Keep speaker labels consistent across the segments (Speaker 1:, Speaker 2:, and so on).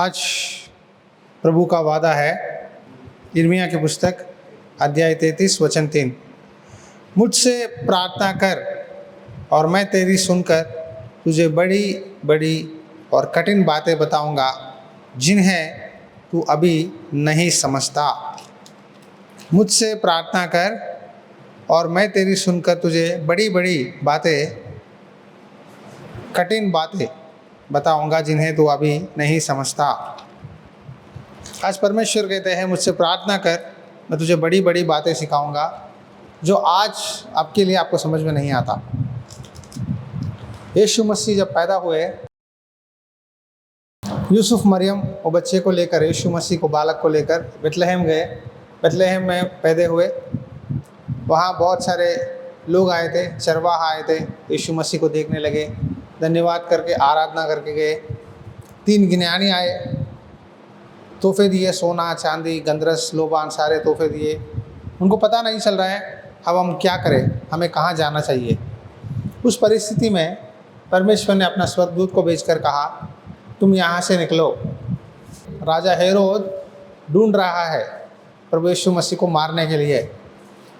Speaker 1: आज प्रभु का वादा है, यिर्मयाह की पुस्तक अध्याय 33 वचन 3। मुझसे प्रार्थना कर और मैं तेरी सुनकर तुझे बड़ी बड़ी और कठिन बातें बताऊंगा जिन्हें तू अभी नहीं समझता। मुझसे प्रार्थना कर और मैं तेरी सुनकर तुझे बड़ी बड़ी बातें, कठिन बातें बताऊंगा जिन्हें तू अभी नहीं समझता। आज परमेश्वर कहते हैं, मुझसे प्रार्थना कर, मैं तुझे बड़ी बड़ी बातें सिखाऊंगा जो आज आपके लिए आपको समझ में नहीं आता। यीशु मसीह जब पैदा हुए, यूसुफ मरियम वो बच्चे को लेकर, यीशु मसीह को, बालक को लेकर बेथलेहम गए। बेथलेहम में पैदा हुए। वहाँ बहुत सारे लोग आए थे, चरवाहा आए थे, यीशु मसीह को देखने लगे, धन्यवाद करके आराधना करके गए। 3 गिन्यानी आए, तोहफे दिए, सोना चांदी गंधरस लोबान सारे तोहफे दिए। उनको पता नहीं चल रहा है अब हम क्या करें, हमें कहाँ जाना चाहिए। उस परिस्थिति में परमेश्वर ने अपना स्वर्गदूत को भेजकर कहा, तुम यहाँ से निकलो। राजा हेरोद ढूंढ रहा है प्रभु यीशु मसीह को मारने के लिए।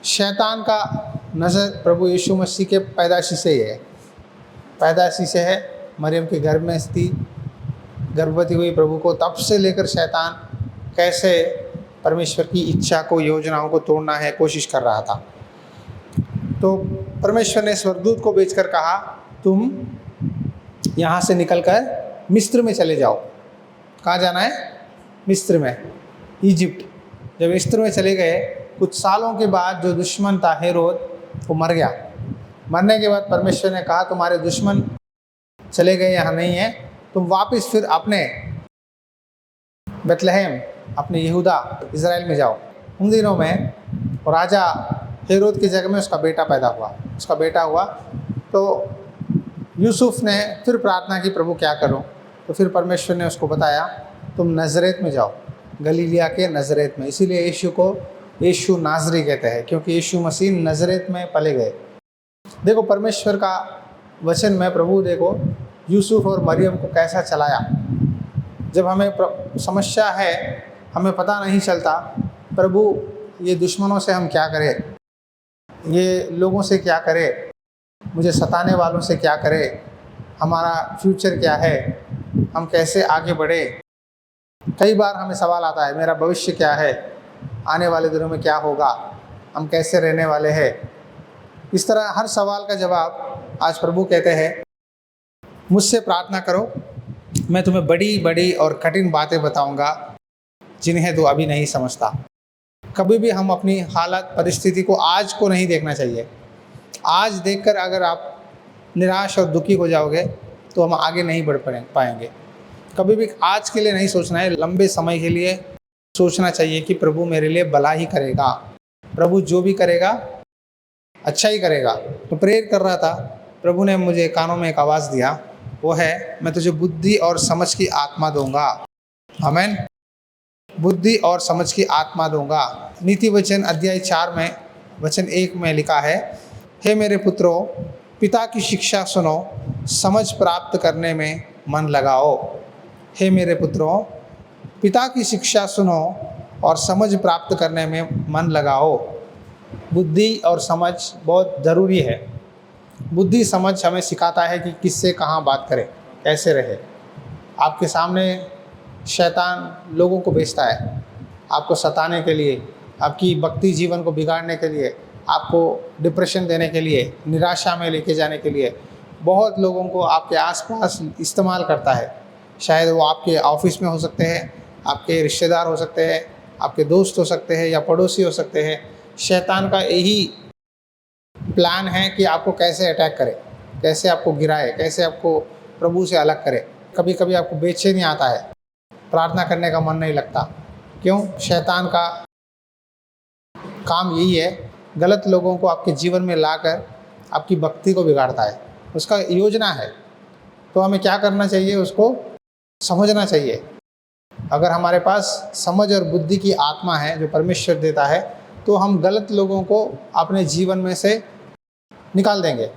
Speaker 1: शैतान का नज़र प्रभु यीशु मसीह के पैदाइशी से ही है, पैदाइशी से है। मरियम के गर्भ में थी, गर्भवती हुई प्रभु को, तब से लेकर शैतान कैसे परमेश्वर की इच्छा को, योजनाओं को तोड़ना है, कोशिश कर रहा था। तो परमेश्वर ने स्वर्गदूत को भेजकर कहा, तुम यहाँ से निकलकर मिस्र में चले जाओ। कहाँ जाना है? मिस्र में, इजिप्ट। जब मिस्र में चले गए, कुछ सालों के बाद जो दुश्मन था हेरोद, वो मर गया। मरने के बाद परमेश्वर ने कहा, तुम्हारे दुश्मन चले गए, यहाँ नहीं है, तुम वापस फिर अपने बेथलेहम, अपने यहूदा, इज़राइल में जाओ। उन दिनों में राजा हेरोद की जगह में उसका बेटा पैदा हुआ, उसका बेटा हुआ। तो यूसुफ ने फिर प्रार्थना की, प्रभु क्या करूं? तो फिर परमेश्वर ने उसको बताया, तुम नज़रेत में जाओ, गलीलिया के नज़रेत में। इसीलिए यीशु को यीशु नाज़री कहते हैं, क्योंकि यीशु मसीह नज़रेत में पले गए। देखो परमेश्वर का वचन में प्रभु देखो यूसुफ और मरियम को कैसा चलाया। जब हमें समस्या है, हमें पता नहीं चलता, प्रभु ये दुश्मनों से हम क्या करें, ये लोगों से क्या करें, मुझे सताने वालों से क्या करें, हमारा फ्यूचर क्या है, हम कैसे आगे बढ़े। कई बार हमें सवाल आता है, मेरा भविष्य क्या है, आने वाले दिनों में क्या होगा, हम कैसे रहने वाले हैं। इस तरह हर सवाल का जवाब आज प्रभु कहते हैं, मुझसे प्रार्थना करो, मैं तुम्हें बड़ी बड़ी और कठिन बातें बताऊंगा जिन्हें तू अभी नहीं समझता। कभी भी हम अपनी हालत, परिस्थिति को, आज को नहीं देखना चाहिए। आज देखकर अगर आप निराश और दुखी हो जाओगे तो हम आगे नहीं बढ़ पाएंगे। कभी भी आज के लिए नहीं सोचना है, लंबे समय के लिए सोचना चाहिए कि प्रभु मेरे लिए भला ही करेगा, प्रभु जो भी करेगा अच्छा ही करेगा। तो प्रेयर कर रहा था, प्रभु ने मुझे कानों में एक आवाज़ दिया, वो है, मैं तुझे बुद्धि और समझ की आत्मा दूंगा। आमीन। बुद्धि और समझ की आत्मा दूंगा। नीति वचन अध्याय 4 में वचन 1 में लिखा है, हे मेरे पुत्रों, पिता की शिक्षा सुनो, समझ प्राप्त करने में मन लगाओ। हे मेरे पुत्रों, पिता की शिक्षा सुनो और समझ प्राप्त करने में मन लगाओ। बुद्धि और समझ बहुत ज़रूरी है। बुद्धि समझ हमें सिखाता है कि किससे कहाँ बात करें, कैसे रहे। आपके सामने शैतान लोगों को भेजता है आपको सताने के लिए, आपकी भक्ति जीवन को बिगाड़ने के लिए, आपको डिप्रेशन देने के लिए, निराशा में लेके जाने के लिए। बहुत लोगों को आपके आसपास इस्तेमाल करता है। शायद वो आपके ऑफिस में हो सकते हैं, आपके रिश्तेदार हो सकते हैं, आपके दोस्त हो सकते हैं, या पड़ोसी हो सकते हैं। शैतान का यही प्लान है कि आपको कैसे अटैक करे, कैसे आपको गिराए, कैसे आपको प्रभु से अलग करे। कभी कभी आपको बेचैनी आता है, प्रार्थना करने का मन नहीं लगता। क्यों? शैतान का काम यही है, गलत लोगों को आपके जीवन में लाकर आपकी भक्ति को बिगाड़ता है, उसका योजना है। तो हमें क्या करना चाहिए? उसको समझना चाहिए। अगर हमारे पास समझ और बुद्धि की आत्मा है जो परमेश्वर देता है, तो हम गलत लोगों को अपने जीवन में से निकाल देंगे।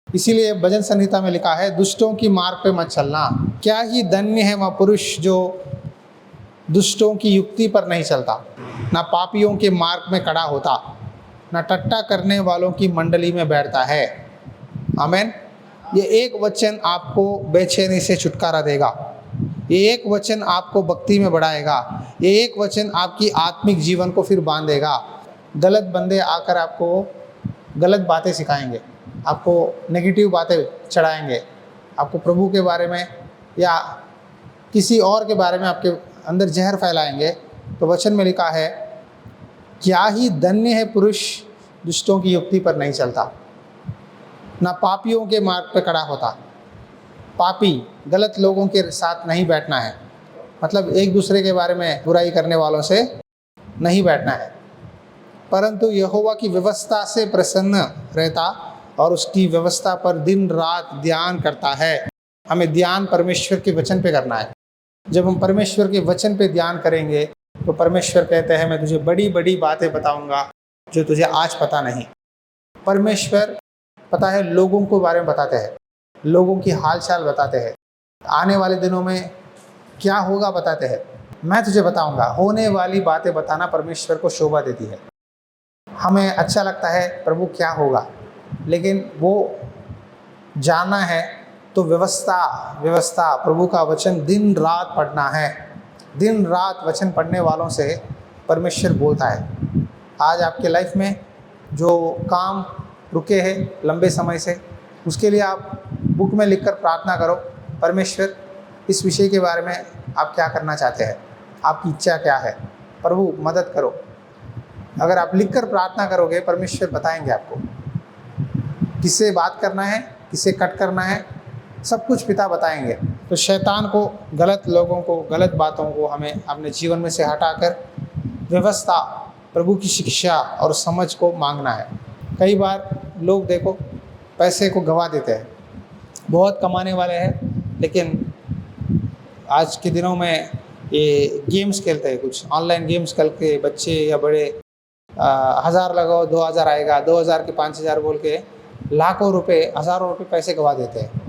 Speaker 1: इसीलिए भजन संहिता में लिखा है, दुष्टों की मार्ग पे मत चलना। क्या ही धन्य है वह पुरुष जो दुष्टों की युक्ति पर नहीं चलता, ना पापियों के मार्ग में खड़ा होता, ना टट्टा करने वालों की मंडली में बैठता है। आमीन। ये एक वचन आपको बेचैनी से छुटकारा देगा। ये एक वचन आपको भक्ति में बढ़ाएगा। ये एक वचन आपकी आत्मिक जीवन को फिर बांधेगा। गलत बंदे आकर आपको गलत बातें सिखाएंगे, आपको नेगेटिव बातें चढ़ाएंगे, आपको प्रभु के बारे में या किसी और के बारे में आपके अंदर जहर फैलाएंगे। तो वचन में लिखा है, क्या ही धन्य है पुरुष दुष्टों की युक्ति पर नहीं चलता, ना पापियों के मार्ग पर खड़ा होता। पापी गलत लोगों के साथ नहीं बैठना है, मतलब एक दूसरे के बारे में बुराई करने वालों से नहीं बैठना है, परंतु यहोवा की व्यवस्था से प्रसन्न रहता और उसकी व्यवस्था पर दिन रात ध्यान करता है। हमें ध्यान परमेश्वर के वचन पे करना है। जब हम परमेश्वर के वचन पे ध्यान करेंगे तो परमेश्वर कहते हैं, मैं तुझे बड़ी बड़ी बातें बताऊंगा जो तुझे आज पता नहीं। परमेश्वर पता है लोगों के बारे में बताते हैं, लोगों की हाल चाल बताते हैं, आने वाले दिनों में क्या होगा बताते हैं। मैं तुझे बताऊंगा। होने वाली बातें बताना परमेश्वर को शोभा देती है। हमें अच्छा लगता है प्रभु क्या होगा, लेकिन वो जानना है तो व्यवस्था प्रभु का वचन दिन रात पढ़ना है। दिन रात वचन पढ़ने वालों से परमेश्वर बोलता है। आज आपके लाइफ में जो काम रुके हैं लंबे समय से, उसके लिए आप बुक में लिखकर प्रार्थना करो, परमेश्वर इस विषय के बारे में आप क्या करना चाहते हैं, आपकी इच्छा क्या है, प्रभु मदद करो। अगर आप लिखकर प्रार्थना करोगे, परमेश्वर बताएंगे आपको किससे बात करना है, किससे कट करना है, सब कुछ पिता बताएंगे। तो शैतान को, गलत लोगों को, गलत बातों को हमें अपने जीवन में से हटाकर व्यवस्था, प्रभु की शिक्षा और समझ को मांगना है। कई बार लोग देखो पैसे को गंवा देते हैं, बहुत कमाने वाले हैं, लेकिन आज के दिनों में ये गेम्स खेलते हैं, कुछ ऑनलाइन गेम्स खेल के बच्चे या बड़े 1000 लगाओ 2000 आएगा, 2000 के 5000 बोल के लाखों रुपए, हज़ारों रुपए पैसे गंवा देते हैं।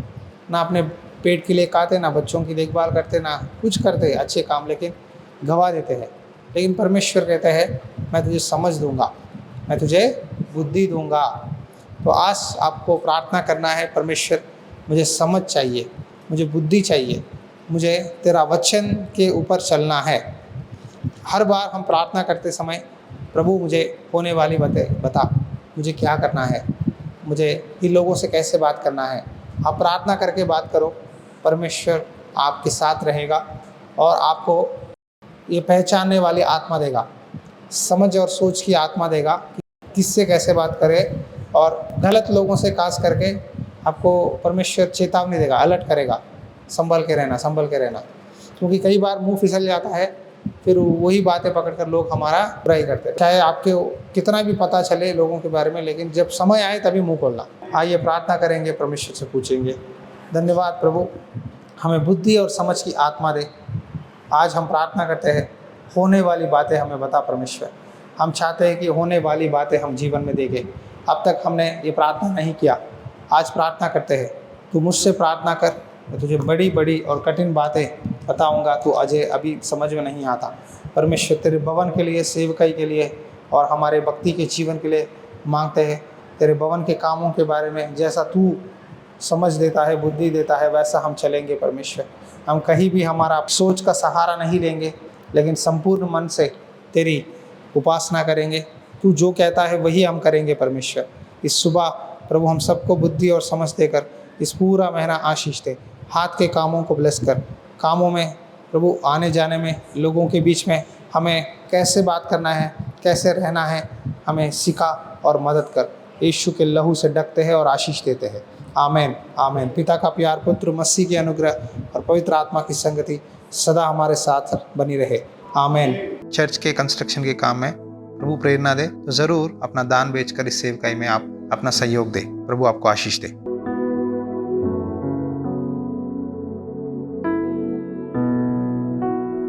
Speaker 1: ना अपने पेट के लिए खाते, ना बच्चों की देखभाल करते, ना कुछ करते अच्छे काम, लेकिन गंवा देते हैं। लेकिन परमेश्वर कहता है, मैं तुझे समझ दूंगा, मैं तुझे बुद्धि दूंगा। तो आज आपको प्रार्थना करना है, परमेश्वर मुझे समझ चाहिए, मुझे बुद्धि चाहिए, मुझे तेरा वचन के ऊपर चलना है। हर बार हम प्रार्थना करते समय, प्रभु मुझे होने वाली बातें बता, मुझे क्या करना है, मुझे इन लोगों से कैसे बात करना है। आप प्रार्थना करके बात करो, परमेश्वर आपके साथ रहेगा और आपको ये पहचानने वाली आत्मा देगा, समझ और सोच की आत्मा देगा कि किससे कैसे बात करें। और गलत लोगों से खास करके आपको परमेश्वर चेतावनी देगा, अलर्ट करेगा, संभल के रहना। क्योंकि कई बार मुंह फिसल जाता है, फिर वही बातें पकड़कर लोग हमारा बुराई करते हैं। चाहे आपके कितना भी पता चले लोगों के बारे में, लेकिन जब समय आए तभी मुंह खोलना। आइए प्रार्थना करेंगे, परमेश्वर से पूछेंगे। धन्यवाद प्रभु, हमें बुद्धि और समझ की आत्मा दे। आज हम प्रार्थना करते हैं, होने वाली बातें हमें बता परमेश्वर। हम चाहते हैं कि होने वाली बातें हम जीवन में देखें। अब तक हमने ये प्रार्थना नहीं किया, आज प्रार्थना करते हैं। तू मुझसे प्रार्थना कर, मैं तुझे बड़ी बड़ी और कठिन बातें बताऊंगा, तू अजय अभी समझ में नहीं आता। परमेश्वर तेरे भवन के लिए, सेवकाई के लिए और हमारे भक्ति के जीवन के लिए मांगते हैं। तेरे भवन के कामों के बारे में जैसा तू समझ देता है, बुद्धि देता है, वैसा हम चलेंगे परमेश्वर। हम कहीं भी हमारा सोच का सहारा नहीं लेंगे, लेकिन संपूर्ण मन से तेरी उपासना करेंगे। तू जो कहता है वही हम करेंगे परमेश्वर। इस सुबह प्रभु हम सबको बुद्धि और समझ देकर इस पूरा महीना आशीष दे। हाथ के कामों को ब्लेस कर, कामों में प्रभु आने जाने में, लोगों के बीच में हमें कैसे बात करना है, कैसे रहना है, हमें सिखा और मदद कर। यीशु के लहू से ढकते हैं और आशीष देते हैं। आमीन आमीन। पिता का प्यार, पुत्र मसीह की अनुग्रह और पवित्र आत्मा की संगति सदा हमारे साथ बनी रहे। आमीन। चर्च के कंस्ट्रक्शन के काम में प्रभु प्रेरणा दे तो ज़रूर अपना दान बेचकर इस सेवकाई में आप अपना सहयोग दे। प्रभु आपको आशीष दे।